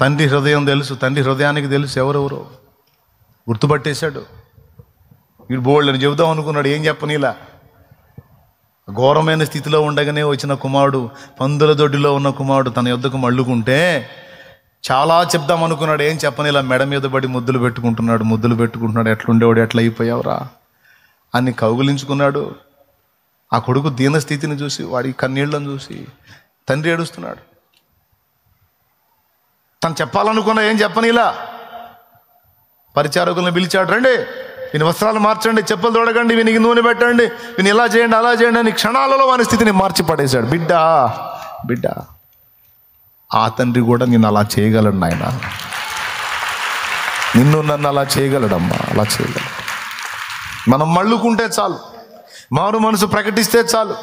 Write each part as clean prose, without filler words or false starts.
తండ్రి హృదయం తెలుసు, తండ్రి హృదయానికి తెలుసు ఎవరెవరో గుర్తుపట్టేశాడు. వీడు బోల్డ్ అని చెబుదాం అనుకున్నాడు, ఏం చెప్పనీలా. ఘోరమైన స్థితిలో ఉండగానే వచ్చిన కుమారుడు, పందుల దొడ్డిలో ఉన్న కుమారుడు తన యొద్దకు మళ్ళుకుంటే చాలా చెప్దాం అనుకున్నాడు, ఏం చెప్పనీలా. మెడ మీద పడి ముద్దులు పెట్టుకుంటున్నాడు. ఎట్లుండేవాడు, ఎట్లా అయిపోయావురా అని కౌగులించుకున్నాడు. ఆ కొడుకు దీన స్థితిని చూసి, వాడి కన్నీళ్లను చూసి తండ్రి ఏడుస్తున్నాడు. తను చెప్పాలనుకున్నా, ఏం చెప్పనీలా. పరిచారకులను పిలిచాడు, రండి వీని వస్త్రాలు మార్చండి, చెప్పులు తోడగండి, వీనికి నూనె పెట్టండి, వీని ఇలా చేయండి అలా చేయండి అని క్షణాలలో వాని స్థితిని మార్చి పడేశాడు. బిడ్డ ఆ తండ్రి కూడా నిన్ను అలా చేయగలడు నాయన, నన్ను అలా చేయగలడమ్మా, అలా చేయగలడు. మనం మళ్ళుకుంటే చాలు, మారు మనసు ప్రకటిస్తే చాలు.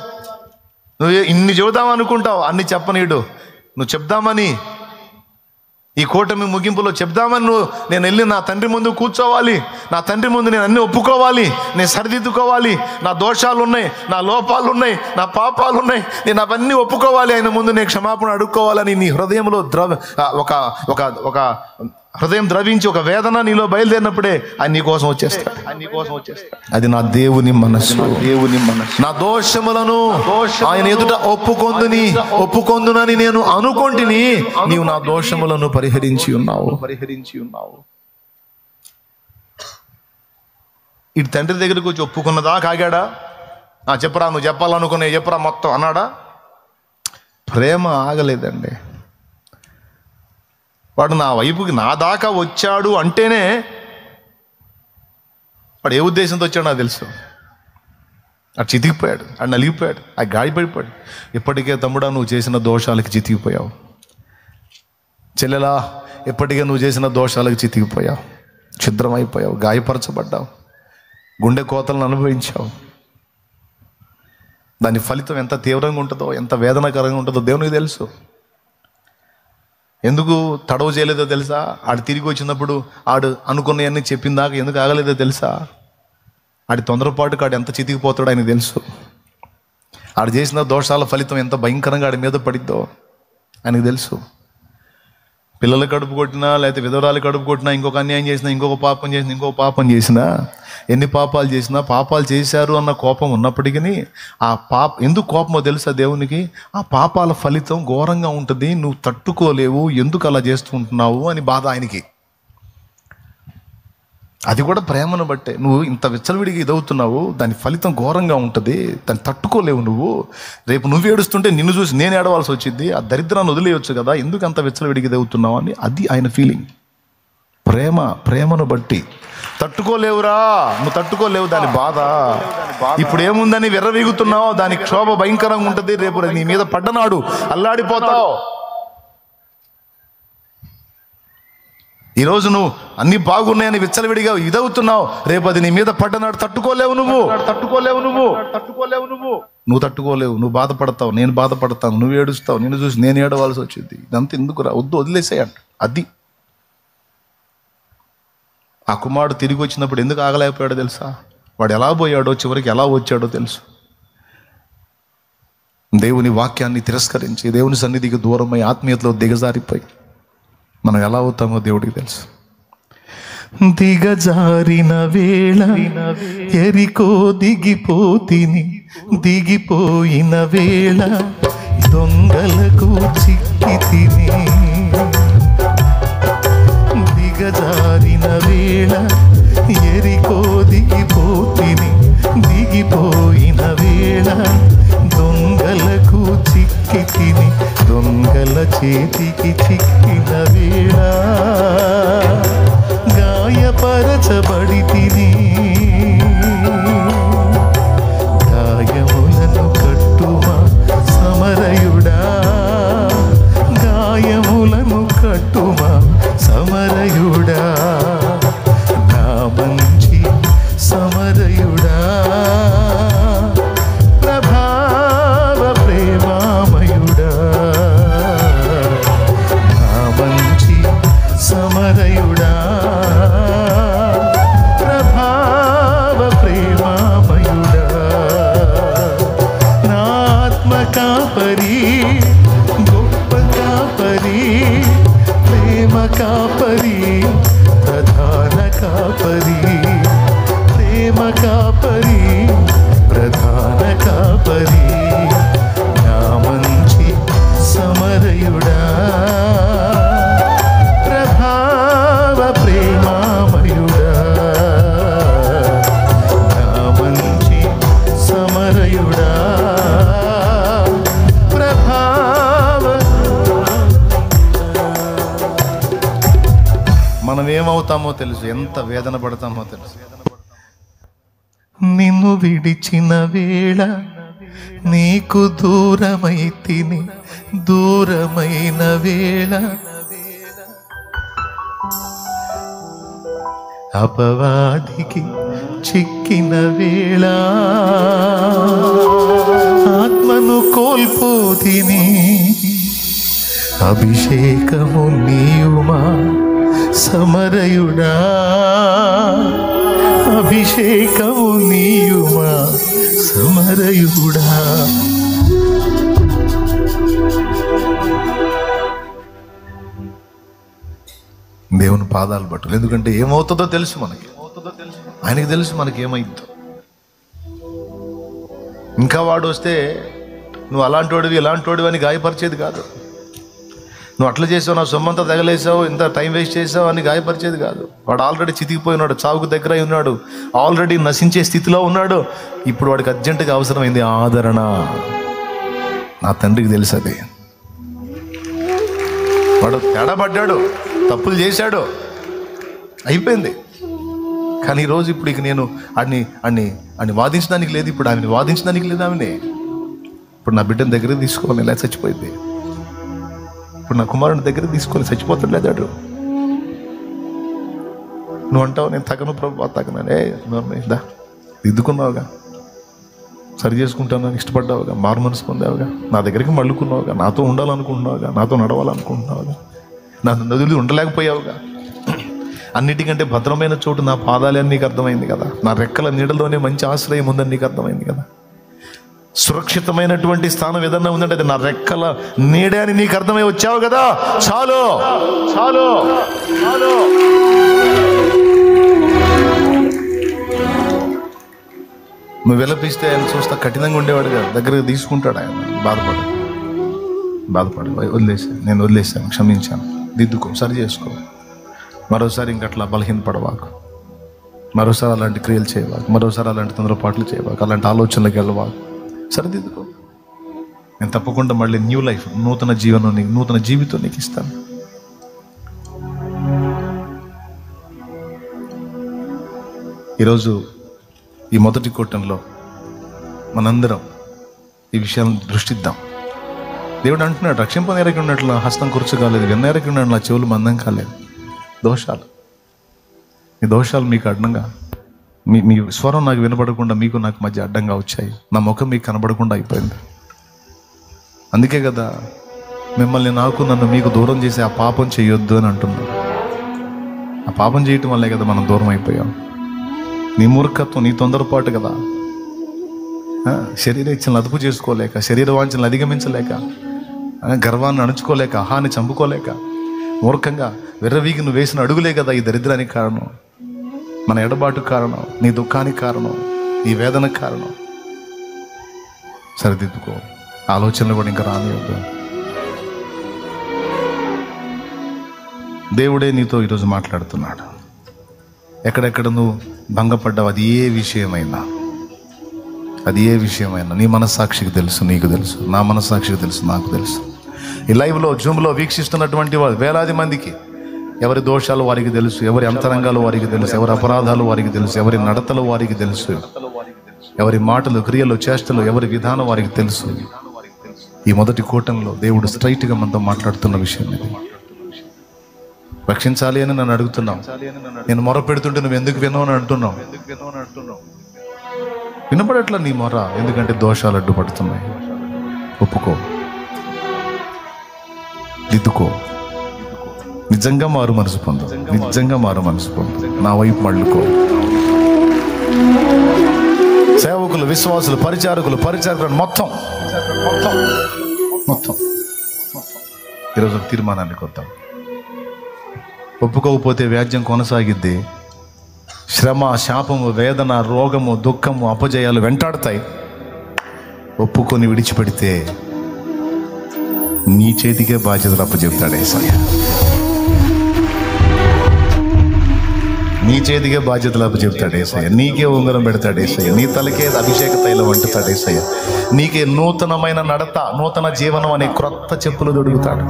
నువ్వు ఇన్ని చెబుదాం అనుకుంటావు, అన్ని చెప్పనీడు. నువ్వు చెప్దామని, ఈ కూటమి ముగింపులో చెప్దామని నేను వెళ్ళి నా తండ్రి ముందు కూర్చోవాలి, నా తండ్రి ముందు నేను అన్నీ ఒప్పుకోవాలి, నేను సరిదిద్దుకోవాలి, నా దోషాలు ఉన్నాయి, నా లోపాలు ఉన్నాయి, నా పాపాలు ఉన్నాయి, నేను అవన్నీ ఒప్పుకోవాలి, ఆయన ముందు నేను క్షమాపణ అడుక్కోవాలని నీ హృదయంలో ఒక హృదయం ద్రవించి ఒక వేదన నీలో బయలుదేరినప్పుడే ఆయన నీ కోసం వచ్చేస్తాడు. అది నా దేవుని మనస్సు. నా దోషములను ఆయన ఎదుట ఒప్పుకొందునని నేను అనుకొంటిని, నీవు నా దోషములను పరిహరించి ఉన్నావు. ఇటు తండ్రి దగ్గరికి వచ్చి ఒప్పుకున్నదా కాగాడా? చెప్పరా, నువ్వు చెప్పాలనుకునే చెప్పరా మొత్తం అన్నాడా? ప్రేమ ఆగలేదండి. వాడు నా వైపుకి నా దాకా వచ్చాడు అంటేనే వాడు ఏ ఉద్దేశంతో వచ్చాడో నాకు తెలుసు. అటు చితికిపోయాడు, అటు నలిగిపోయాడు, ఆ గాయపడిపోయాడు. ఇప్పటికే తమ్ముడా నువ్వు చేసిన దోషాలకి చితికిపోయావు, చెల్లెలా ఇప్పటికే నువ్వు చేసిన దోషాలకు చితికిపోయావు, ఛిద్రమైపోయావు, గాయపరచబడ్డావు, గుండె కోతలను అనుభవించావు. దాని ఫలితం ఎంత తీవ్రంగా ఉంటుందో, ఎంత వేదనకరంగా ఉంటుందో దేవునికి తెలుసు. ఎందుకు తడవ చేయలేదో తెలుసా? ఆడు తిరిగి వచ్చినప్పుడు ఆడు అనుకున్నవన్నీ చెప్పిందాక ఎందుకు ఆగలేదో తెలుసా? ఆడి తొందరపాటుకు ఆడు ఎంత చితికిపోతాడో ఆయనకు తెలుసు. ఆడు చేసిన దోషాల ఫలితం ఎంత భయంకరంగా ఆడి మీద పడిద్దో ఆయనకు తెలుసు. పిల్లలు కడుపు కొట్టినా, లేకపోతే విధవరాలు కడుపు కొట్టినా, ఇంకొక అన్యాయం చేసినా, ఇంకొక పాపం చేసినా, ఎన్ని పాపాలు చేసినా, పాపాలు చేశారు అన్న కోపం ఉన్నప్పటికీ ఎందుకు కోపమో తెలుసా దేవునికి? ఆ పాపాల ఫలితం ఘోరంగా ఉంటుంది, నువ్వు తట్టుకోలేవు, ఎందుకు అలా చేస్తూ ఉంటున్నావు అని బాధ ఆయనకి. అది కూడా ప్రేమను బట్టే. నువ్వు ఇంత విచ్చలవిడిగా ఇదవుతున్నావు, దాని ఫలితం ఘోరంగా ఉంటుంది, దాన్ని తట్టుకోలేవు నువ్వు. రేపు నువ్వు ఏడుస్తుంటే నిన్ను చూసి నేను ఏడవలసి వచ్చింది, ఆ దరిద్రాన్ని వదిలేయొచ్చు కదా, ఎందుకు అంత విచ్చలవిడిగా ఇదవుతున్నావు అని. అది ఆయన ఫీలింగ్. ప్రేమను బట్టి తట్టుకోలేవురా, నువ్వు తట్టుకోలేవు దాని బాధ. ఇప్పుడు ఏముందని విర్రవీగుతున్నావు, దాని క్షోభ భయంకరంగా ఉంటుంది, రేపు నీ మీద పడ్డనాడు అల్లాడిపోతావు. ఈరోజు నువ్వు అన్ని బాగున్నాయని విచ్చలవిడిగా ఇదవుతున్నావు, రేపు అది నీ మీద పడ్డనాడు తట్టుకోలేవు నువ్వు. నువ్వు తట్టుకోలేవు, నువ్వు బాధపడతావు, నేను బాధపడతాను, నువ్వు ఏడుస్తావు, నిన్ను చూసి నేను ఏడవలసి వచ్చింది. ఇదంతా ఎందుకురా, వదిలేసేయంట. అది ఆ కుమారుడు తిరిగి వచ్చినప్పుడు ఎందుకు ఆగలేకపోయాడో తెలుసా? వాడు ఎలా పోయాడో, చివరికి ఎలా వచ్చాడో తెలుసు. దేవుని వాక్యాన్ని తిరస్కరించి, దేవుని సన్నిధికి దూరమై, ఆత్మీయతలో దిగజారిపోయి మనం ఎలా అవుతామో దేవుడికి తెలుసు. దిగజారిన వేళ ఎరికో దిగిపోయిన వేళ దొంగలకు చిక్కి తిని. దిగజారిన వేళ ఎరికో దిగిపోయిన వేళ దొంగలకు చిక్కి తిని. దొంగల చేతికి చిక్కిన వేళ గాయపరచబడి తిని. గాయములను కట్టుమా సమరయుడా, గాయములను మనం ఏమవుతామో తెలుసు, ఎంత వేదన పడతామో తెలుసు. నిన్ను విడిచిన వేళ నీకు దూరమైతిని, దూరమైన వేళ అపవాదికి చిక్కిన వేళ ఆత్మను కోల్పోతిని. అభిషేకము నీవుమా సమరయుడా, అభిషేకము నీయుమా సమరయుడా. దేవుని పాదాలు పట్టు. ఎందుకంటే ఏమవుతుందో తెలుసు మనకి, ఆయనకి తెలుసు మనకి ఏమైందో. ఇంకా వాడు వస్తే నువ్వు అలాంటి వాడివి ఇలాంటి వాడివి అని గాయపరిచేది కాదు. నువ్వు అట్లా చేసావు, నా సొమ్మంతా తగలేసావు, ఇంత టైం వేస్ట్ చేసావు అని గాయపరిచేది కాదు. వాడు ఆల్రెడీ చితికిపోయినాడు, చావుకు దగ్గర అయి ఉన్నాడు, ఆల్రెడీ నశించే స్థితిలో ఉన్నాడు. ఇప్పుడు వాడికి అర్జెంటుగా అవసరమైంది ఆదరణ. నా తండ్రికి తెలుసు అది. వాడు తేడాపడ్డాడు, తప్పులు చేశాడు, అయిపోయింది. కానీ ఈరోజు ఇప్పుడు ఇక నేను అన్ని వాదించడానికి లేదు, ఇప్పుడు ఆమెను వాదించడానికి లేదు. ఆమెనే ఇప్పుడు నా బిడ్డని దగ్గర తీసుకోవాలి, ఇలా చచ్చిపోయింది. ఇప్పుడు నా కుమారుని దగ్గర తీసుకొని చచ్చిపోతాడు లేదాడు. నువ్వు అంటావు నేను తగను ప్రభు, తగననే దా దిద్దుకున్నావుగా, సరి చేసుకుంటాను ఇష్టపడ్డావుగా, మారు మనసు పొందావుగా, నా దగ్గరికి మళ్ళుకున్నావుగా, నాతో ఉండాలనుకుంటున్నావుగా, నాతో నడవాలనుకుంటున్నావుగా, నా నదులు ఉండలేకపోయావుగా. అన్నిటికంటే భద్రమైన చోటు నా పాదాలే అని నీకు అర్థమైంది కదా. నా రెక్కల నీడలోనే మంచి ఆశ్రయం ఉందని నీకు అర్థమైంది కదా. సురక్షితమైనటువంటి స్థానం ఏదన్నా ఉందంటే అది నా రెక్కల నీడే అని నీకు అర్థమై వచ్చావు కదా. చాలు చాలు చాలు. నువ్వు విలపిస్తే ఆయన చూస్తా కఠినంగా ఉండేవాడు కదా, దగ్గరకు తీసుకుంటాడు ఆయన. బాధపడు నేను వదిలేసాను, క్షమించాను, దిద్దుకో, సరి చేసుకో. మరోసారి ఇంకట్లా బలహీనపడవాకు, మరోసారి అలాంటి క్రియలు చేయవాకు, మరోసారి అలాంటి తొందరపాట్లు చేయవాకు, అలాంటి ఆలోచనలకు వెళ్ళవాకు, సరిదిద్దుకో. నేను తప్పకుండా మళ్ళీ న్యూ లైఫ్, నూతన జీవనం, నూతన జీవితం నీకు ఇస్తాను. ఈరోజు ఈ మొదటి కూటంలో మనందరం ఈ విషయాలను దృష్టిద్దాం. దేవుడు అంటున్నాడు, రక్షింపనేరకి ఉన్నట్లు హస్తం కురుచు కాలేదు, విన్నేరకి ఉన్నట్లు నా చెవులు మందం కాలేదు. దోషాలు, మీ దోషాలు మీకు అడ్డంగా, మీ స్వరం నాకు వినపడకుండా మీకు నాకు మధ్య అడ్డంగా వచ్చాయి. నా ముఖం మీకు కనబడకుండా అయిపోయింది. అందుకే కదా మిమ్మల్ని నన్ను మీకు దూరం చేసి ఆ పాపం చేయొద్దు అని అంటున్నాను. ఆ పాపం చేయటం వల్లే కదా మనం దూరం అయిపోయాం. నీ మూర్ఖత్వం, నీ తొందరపాటు కదా. శరీర ఇచ్చలను అదుపు చేసుకోలేక, శరీర వాంఛలను అధిగమించలేక, గర్వాన్ని అణుచుకోలేక, అహాన్ని చంపుకోలేక, మూర్ఖంగా విర్రవీగి నువ్వు వేసిన అడుగులే కదా ఈ దరిద్రానికి కారణం, మన ఎడబాటు కారణం, నీ దుఃఖానికి కారణం, నీ వేదనకు కారణం. సరిదిద్దుకో. ఆలోచనలు కూడా ఇంకా రానివద్దు. దేవుడే నీతో ఈరోజు మాట్లాడుతున్నాడు. ఎక్కడెక్కడ నువ్వు భంగపడ్డావు, అది ఏ విషయమైనా నీ మనస్సాక్షికి తెలుసు, నీకు తెలుసు, నా మనస్సాక్షికి తెలుసు, నాకు తెలుసు. ఈ లైవ్లో జూమ్లో వీక్షిస్తున్నటువంటి వాళ్ళు వేలాది మందికి ఎవరి దోషాలు వారికి తెలుసు, ఎవరి అంతరంగాలు వారికి తెలుసు, ఎవరి అపరాధాలు వారికి తెలుసు, ఎవరి నడతలు వారికి తెలుసు, ఎవరి మాటలు, క్రియలు, చేష్టలు, ఎవరి విధానం వారికి తెలుసు. ఈ మొదటి కూటంలో దేవుడు స్ట్రైట్గా మనతో మాట్లాడుతున్న విషయం ఇది. రక్షించాలి అని నన్ను అడుగుతున్నావు. నేను మొర పెడుతుంటే నువ్వు ఎందుకు వినవు అని అంటున్నావు. వినపడట్లా నీ మొర, ఎందుకంటే దోషాలు అడ్డుపడుతున్నాయి. ఒప్పుకో, దిద్దుకో, నిజంగా మారు మనసు పొందు, నా వైపు మళ్ళుకో. సేవకులు, విశ్వాసులు, పరిచారకులు మొత్తం ఈరోజు తీర్మానానికి వద్దాం. ఒప్పుకోకపోతే వ్యాజ్యం కొనసాగిద్ది. శ్రమ, శాపము, వేదన, రోగము, దుఃఖము, అపజయాలు వెంటాడతాయి. ఒప్పుకొని విడిచిపెడితే నీ చేతికే బాధ్యతలు అప్పచెప్తాడు యేసయ్య. నీ చేతికే బాధ్యతలు అప్పచెప్తాడు యేసయ్య. నీకే ఉంగరం పెడతాడు యేసయ్య. నీ తలకే అభిషేక తైలం అంటుతాడు యేసయ్య. నీకే నూతనమైన నడత, నూతన జీవనం అనే క్రొత్త చెప్పులు దొడుకుతాడు.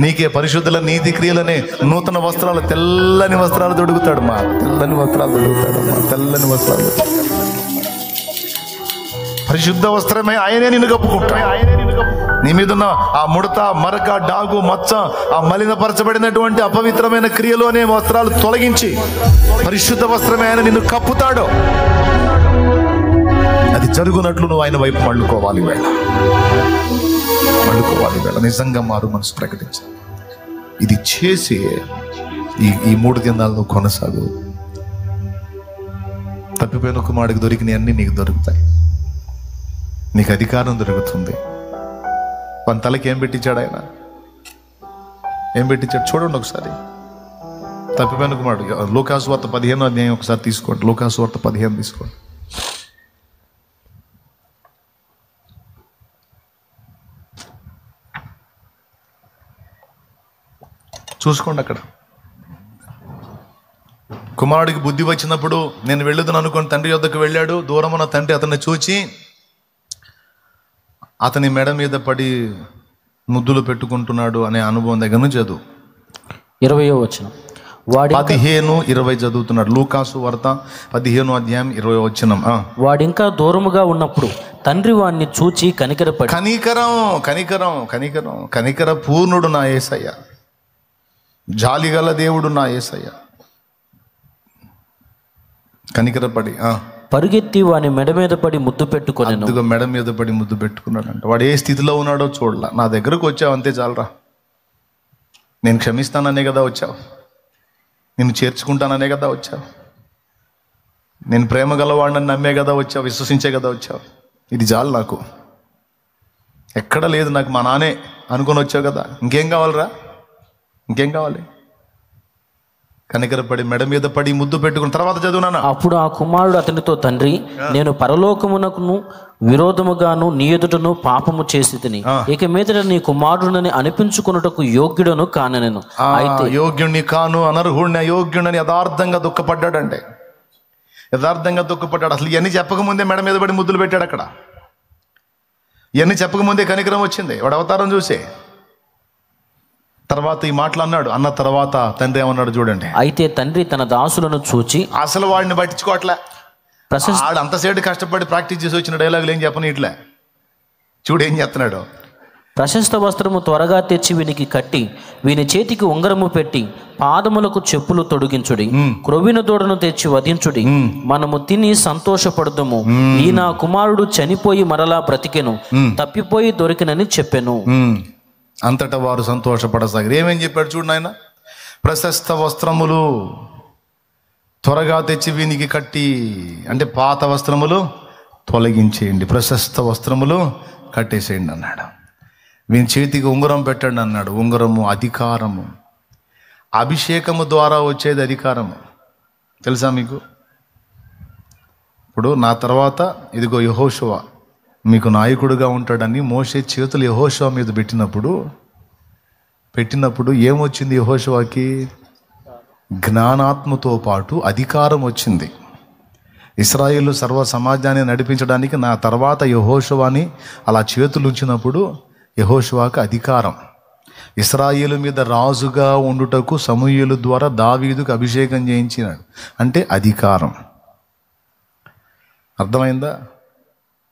నీకే పరిశుద్ధుల నీతి క్రియలనే నూతన వస్త్రాలు, తెల్లని వస్త్రాలు దొడుకుతాడు. మా తెల్లని వస్త్రాలు దొడుకుతాడు. మా తెల్లని వస్త్రాలు, పరిశుద్ధ వస్త్రమే ఆయనే నిన్ను కప్పుకుంటాడు. నీ మీదున్న ఆ ముడత, మరక, డాగు, మచ్చ, ఆ మలినపరచబడినటువంటి అపవిత్రమైన క్రియలు అనే వస్త్రాలు తొలగించి పరిశుద్ధ వస్త్రమే ఆయన నిన్ను కప్పుతాడు. అది జరుగునట్లు నువ్వు ఆయన వైపు మళ్ళుకోవాలి వేళ, మళ్ళుకోవాలి వేళ. నిజంగా మారు మనసు ప్రకటించాలి. ఇది చేసి ఈ 3 దినాలను కొనసాగు. తప్పిపోయిన కుమారుడికి దొరికినవి అన్నీ నీకు దొరుకుతాయి. నీకు అధికారం దొరుకుతుంది. మన తలకి ఏం పెట్టించాడు ఆయన? ఏం పెట్టించాడు చూడండి ఒకసారి. తప్పిపోయిన కుమారుడు లూకాసు వార్త 15వ అధ్యాయం ఒకసారి తీసుకోండి. లూకాసు వార్త 15 తీసుకోండి. చూసుకోండి. అక్కడ కుమారుడికి బుద్ధి వచ్చినప్పుడు నేను వెళ్ళుదని అనుకుని తండ్రి యొద్దకు వెళ్ళాడు. దూరమున తండ్రి అతన్ని చూచి అతని మెడ మీద పడి ముద్దులు పెట్టుకుంటున్నాడు అనే అనుభవం దగ్గర నుంచి చదువు. 20వ వచనం. 15-20 చదువుతున్నాడు. లూకాసు వార్త 15వ అధ్యాయం 20వ వచనం. వాడింకా దూరముగా ఉన్నప్పుడు తండ్రి వాడిని చూచి కనికరపడి, కనికరం కనికరం కనికరం కనికర పూర్ణుడు నా యేసయ్య, జాలిగల దేవుడు నా యేసయ్య. కనికరపడి పరుగెత్తి వాని మెడ మీద పడి ముద్దు పెట్టుకున్నాను. అదిగో మెడ మీద పడి ముద్దు పెట్టుకున్నాడు అంట. వాడు ఏ స్థితిలో ఉన్నాడో చూడలా. నా దగ్గరకు వచ్చావు అంతే చాలరా. నేను క్షమిస్తాననే కదా వచ్చావు. నేను చేర్చుకుంటాననే కదా వచ్చావు. నేను ప్రేమ గలవాడిని నమ్మే కదా వచ్చావు. విశ్వసించే కదా వచ్చావు. ఇది చాలు నాకు. ఎక్కడ లేదు నాకు మా నానే అనుకొని వచ్చావు కదా. ఇంకేం కావాలరా? ఇంకేం కావాలి? కనికరపడి మెడ మీద పడి ముద్దు పెట్టుకున్న తర్వాత చదువునా. అప్పుడు ఆ కుమారుడు అతనితో, తండ్రి, నేను పరలోకమునకును విరోధముగాను నీ ఎదుటను పాపము చేసి తిని ఇక మీదట నీ కుమారుడిని అనిపించుకున్నటకు యోగ్యుడను కానెను. అయితే యోగ్యుణ్ణి కాను, అనర్హుణ్ణి, అయోగ్యుణ్ణి యథార్థంగా దుఃఖపడ్డాడంటే. యథార్థంగా దుఃఖపడ్డాడు. అసలు ఇవన్నీ చెప్పకముందే మెడ మీద పడి ముద్దులు పెట్టాడు అక్కడ. ఇవన్నీ చెప్పకముందే కనికరం వచ్చింది వాడు అవతారం చూసే. తర్వాత ఈ మాటలు అన్నాడు. అన్న తర్వాత తండ్రి ఏమన్నాడు చూడండి. అయితే తండ్రి తన దాసులను చూచి, అసలు వాడిని పట్టించుకోవట్లే. వాడు అంతసేపు కష్టపడి ప్రాక్టీస్ చేసి వచ్చిన డైలాగులు ఏం చెప్పని ఇట్లే. చూడు ఏం చెప్తున్నాడు. ప్రశస్త వస్త్రము త్వరగా తెచ్చి వీనికి కట్టి వీని చేతికి ఉంగరము పెట్టి పాదములకు చెప్పులు తొడిగించుడి. క్రొవ్విన దూడను తెచ్చి వధించుడి. మనము తిని సంతోషపడదుము. ఈ నా కుమారుడు చనిపోయి మరలా బ్రతికెను, తప్పిపోయి దొరికినని చెప్పెను. అంతటా వారు సంతోషపడసాగారు. ఏమేం చెప్పాడు చూడండి ఆయన. ప్రశస్త వస్త్రములు త్వరగా తెచ్చి వీనికి కట్టి, అంటే పాత వస్త్రములు తొలగించేయండి, ప్రశస్త వస్త్రములు కట్టేసేయండి అన్నాడు. వీని చేతికి ఉంగరం పెట్టండి అన్నాడు. ఉంగరము అధికారము. అభిషేకము ద్వారా వచ్చేది అధికారము. తెలుసా మీకు? ఇప్పుడు నా తర్వాత ఇదిగో యెహోషువ మీకు నాయకుడుగా ఉంటాడని మోషే చేతులు యెహోషువ మీద పెట్టినప్పుడు ఏమొచ్చింది? యెహోషువకి జ్ఞానాత్మతో పాటు అధికారం వచ్చింది. ఇశ్రాయేలు సర్వ సమాజాన్ని నడిపించడానికి నా తర్వాత యెహోషువని అలా చేతులు ఉంచినప్పుడు యెహోషువకు అధికారం. ఇశ్రాయేలు మీద రాజుగా ఉండుటకు సమూయేలు ద్వారా దావీదుకు అభిషేకం చేయించినాడు. అంటే అధికారం. అర్థమైందా?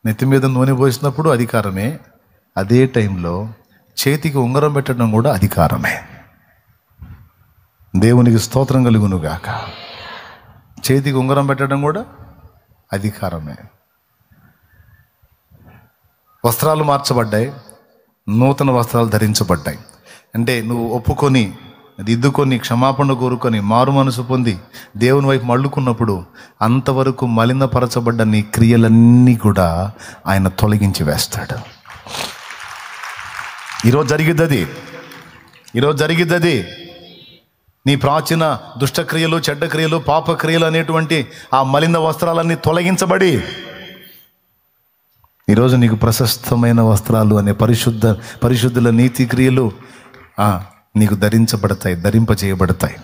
నెత్తి మీద నూనె పోసినప్పుడు అధికారమే. అదే టైంలో చేతికి ఉంగరం పెట్టడం కూడా అధికారమే. దేవునికి స్తోత్రం కలుగునుగాక. చేతికి ఉంగరం పెట్టడం కూడా అధికారమే. వస్త్రాలు మార్చబడ్డాయి, నూతన వస్త్రాలు ధరించబడ్డాయి. అంటే నువ్వు ఒప్పుకొని దిద్దుకొని క్షమాపణ కోరుకొని మారు మనసు పొంది దేవుని వైపు మళ్ళుకున్నప్పుడు అంతవరకు మలినపరచబడ్డ నీ క్రియలన్నీ కూడా ఆయన తొలగించి వేస్తాడు. ఈరోజు జరిగిద్దది. నీ ప్రాచీన దుష్టక్రియలు, చెడ్డక్రియలు, పాపక్రియలు అనేటువంటి ఆ మలిన వస్త్రాలన్నీ తొలగించబడి ఈరోజు నీకు ప్రశస్తమైన వస్త్రాలు అనే పరిశుద్ధుల నీతి క్రియలు నీకు ధరింపచేయబడతాయి.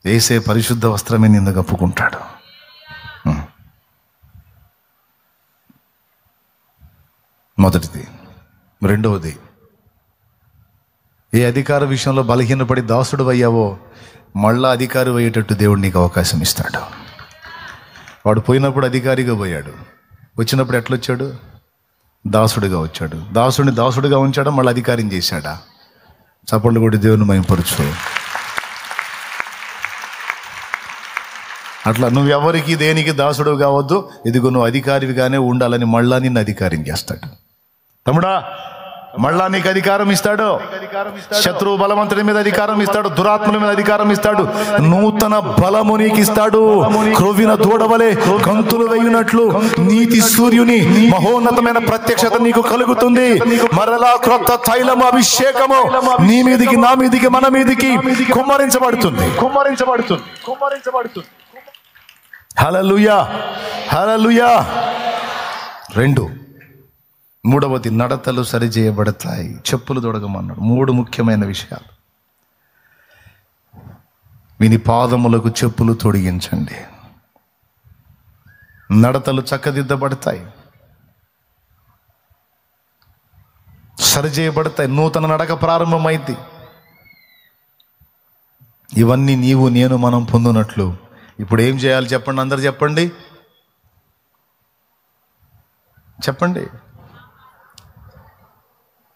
యేసే పరిశుద్ధ వస్త్రమే నిన్ను కప్పుకుంటాడు. మొదటిది. రెండవది, ఏ అధికార విషయంలో బలహీనపడి దాసుడు అయ్యావో మళ్ళా అధికారి అయ్యేటట్టు దేవుడు నీకు అవకాశం ఇస్తాడు. వాడు పోయినప్పుడు అధికారిగా పోయాడు, వచ్చినప్పుడు ఎట్లొచ్చాడు? దాసుడిగా వచ్చాడు. దాసుడిని దాసుడిగా ఉంచాడా, మళ్ళీ అధికారం చేశాడా? చప్పట్లు కొట్టి దేవుని మహిమపరచు. అట్లా నువ్వెవరికి దేనికి దాసుడు కావద్దు. ఇదిగో నువ్వు అధికారిగానే ఉండాలని మళ్ళా నిన్ను అధికారం చేస్తాడు. తమ్ముడా, మళ్ళా నీకు అధికారం ఇస్తాడు. శత్రువు బలవంతుడి మీద అధికారం ఇస్తాడు, దురాత్మల మీద అధికారం ఇస్తాడు, నూతన బలము నీకు ఇస్తాడు. క్రొవ్విన దూడవలే గంతులు వేయునట్లు నీతి సూర్యుని మహోన్నతమైన ప్రత్యక్షత నీకు కలుగుతుంది. మరలా క్రొత్త తైలము, అభిషేకము నీ మీదికి, నా మీదికి, మన మీదికి కుమ్మరించబడుతుంది. హల్లెలూయా, హల్లెలూయా. రెండు, మూడవది, నడతలు సరిచేయబడతాయి. చెప్పులు తొడగమన్నాడు. మూడు ముఖ్యమైన విషయాలు. విని పాదములకు చెప్పులు తొడిగించండి. నడతలు చక్కదిద్దబడతాయి, సరిచేయబడతాయి, నూతన నడక ప్రారంభమైంది. ఇవన్నీ నీవు నేను మనం పొందునట్లు ఇప్పుడు ఏం చేయాలి చెప్పండి? అందరు చెప్పండి, చెప్పండి.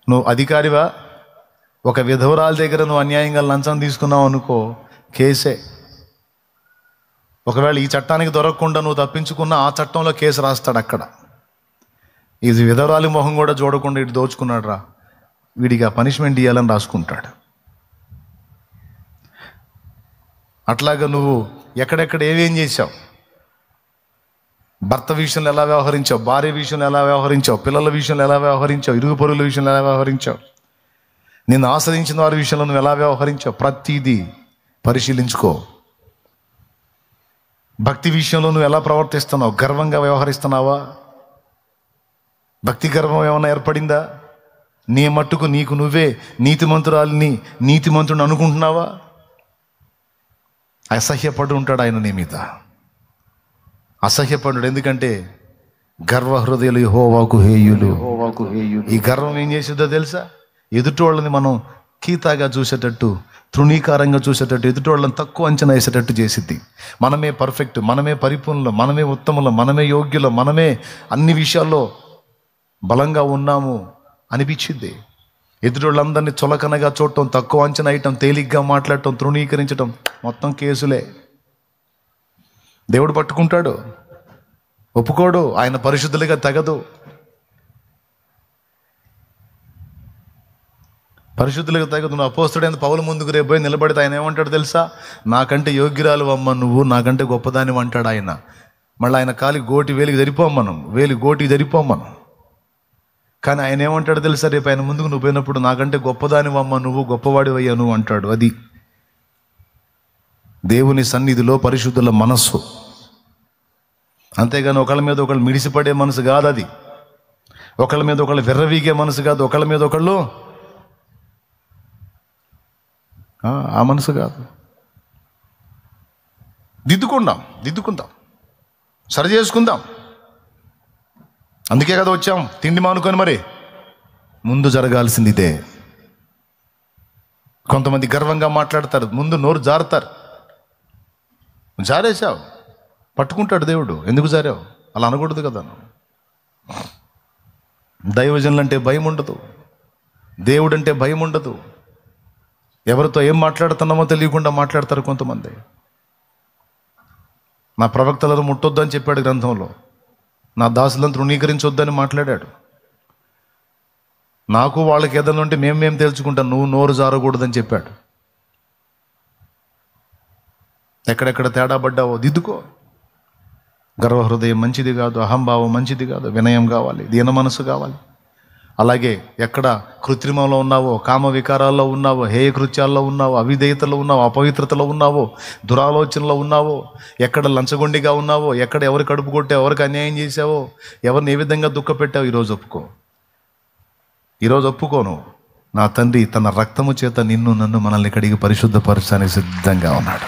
నువ్వు అధికారివా? ఒక విధవరాల దగ్గర నువ్వు అన్యాయంగా లంచం తీసుకున్నావు అనుకో, కేసే. ఒకవేళ ఈ చట్టానికి దొరకకుండా నువ్వు తప్పించుకున్నా ఆ చట్టంలో కేసు రాస్తాడు అక్కడ. ఇది విధవరాలి మొహం కూడా చూడకుండా ఇటు దోచుకున్నాడు రా, వీడికి ఆ పనిష్మెంట్ ఇవ్వాలని రాసుకుంటాడు. అట్లాగా నువ్వు ఎక్కడెక్కడ ఏమేం చేశావు, భర్త విషయంలో ఎలా వ్యవహరించావు, భార్య విషయంలో ఎలా వ్యవహరించావు, పిల్లల విషయంలో ఎలా వ్యవహరించావు, ఇరుగు పొరుగుల విషయంలో ఎలా వ్యవహరించావు, నిన్ను ఆశ్రయించిన వారి విషయంలో నువ్వు ఎలా వ్యవహరించావు, ప్రతిదీ పరిశీలించుకో. భక్తి విషయంలో నువ్వు ఎలా ప్రవర్తిస్తున్నావు? గర్వంగా వ్యవహరిస్తున్నావా? భక్తి గర్వం ఏమైనా ఏర్పడిందా? నీ మట్టుకు నీకు నువ్వే నీతిమంతురాలిని, నీతిమంతుడిని అనుకుంటున్నావా? అసహ్యపడి ఉంటాడు ఆయన నీ మీద, అసహ్యపడు. ఎందుకంటే గర్వ హృదయులు యెహోవాకు హేయులు. ఈ గర్వం ఏం చేసేదో తెలుసా? ఎదుటోళ్ళని మనం కీతాగా చూసేటట్టు, తృణీకారంగా చూసేటట్టు, ఎదుటోళ్ళని తక్కువ అంచనా వేసేటట్టు చేసిద్ది. మనమే పర్ఫెక్ట్, మనమే పరిపూర్ణులు, మనమే ఉత్తములు, మనమే యోగ్యులు, మనమే అన్ని విషయాల్లో బలంగా ఉన్నాము అనిపించింది. ఎదుటోళ్ళందరినీ చులకనగా చూడటం, తక్కువ అంచనా వేయటం, తేలిగ్గా మాట్లాడటం, తృణీకరించటం, మొత్తం కేసులే. దేవుడు పట్టుకుంటాడు, ఒప్పుకోడు. ఆయన పరిశుద్ధులుగా తగదు. పరిశుద్ధులుగా తగదు. నువ్వు అపోస్తుడైన పౌలు ముందుకు రేపు పోయి నిలబడితే ఆయన ఏమంటాడు తెలుసా? నాకంటే యోగ్యురాలు అమ్మ నువ్వు, నాకంటే గొప్పదాని అంటాడు ఆయన. మళ్ళీ ఆయన కాలి గోటి వేలికి జరిపోమ్మను, వేలి గోటికి జరిపోమ్మను. కానీ ఆయన ఏమంటాడు తెలుసా? రేపు ఆయన ముందుకు నువ్వు పోయినప్పుడు నాకంటే గొప్పదాని అమ్మ నువ్వు, గొప్పవాడివయ్యా నువ్వు అంటాడు. అది దేవుని సన్నిధిలో పరిశుద్ధుల మనస్సు. అంతేగాని ఒకళ్ళ మీద ఒకళ్ళు మిడిసిపడే మనసు కాదు అది. ఒకళ్ళ మీద ఒకళ్ళు విర్రవీగే మనసు కాదు. ఒకళ్ళ మీద ఒకళ్ళు ఆ మనసు కాదు. దిద్దుకుందాం, సరి చేసుకుందాం. అందుకే కదా వచ్చాం, తిండి మానుకొని. మరి ముందు జరగాల్సింది ఇదే. కొంతమంది గర్వంగా మాట్లాడతారు, ముందు నోరు జారుతారు. జారేసావు, పట్టుకుంటాడు దేవుడు. ఎందుకు జారావు? అలా అనకూడదు కదా. దైవజనులు అంటే భయం ఉండదు, దేవుడు అంటే భయం ఉండదు. ఎవరితో ఏం మాట్లాడుతున్నామో తెలియకుండా మాట్లాడతారు కొంతమంది. నా ప్రవక్తలను ముట్టొద్దు అని చెప్పాడు గ్రంథంలో, నా దాసులను తృణీకరించొద్దని మాట్లాడాడు. నాకు వాళ్ళకి ఏదైనా ఉంటే మేము తెలుసుకుంటాం, నువ్వు నోరు జారకూడదని చెప్పాడు. ఎక్కడెక్కడ తేడా పడ్డావో దిద్దుకో. గర్వహృదయం మంచిది కాదు, అహంభావం మంచిది కాదు, వినయం కావాలి, దీన మనసు కావాలి. అలాగే ఎక్కడ కృత్రిమంలో ఉన్నావో, కామ వికారాల్లో ఉన్నావో, హేయ కృత్యాల్లో ఉన్నావో, అవిధేయతలో ఉన్నావో, అపవిత్రతలో ఉన్నావో, దురాలోచనలో ఉన్నావో, ఎక్కడ లంచగొండిగా ఉన్నావో, ఎక్కడ ఎవరు కడుపు కొట్టావో, ఎవరికి అన్యాయం చేసావో, ఎవరిని ఏ విధంగా దుఃఖపెట్టావో ఈరోజు ఒప్పుకో. ఈరోజు ఒప్పుకోను. నా తండ్రి తన రక్తము చేత నిన్ను నన్ను మనల్ని కడిగి పరిశుద్ధపరచడానికి సిద్ధంగా ఉన్నాడు.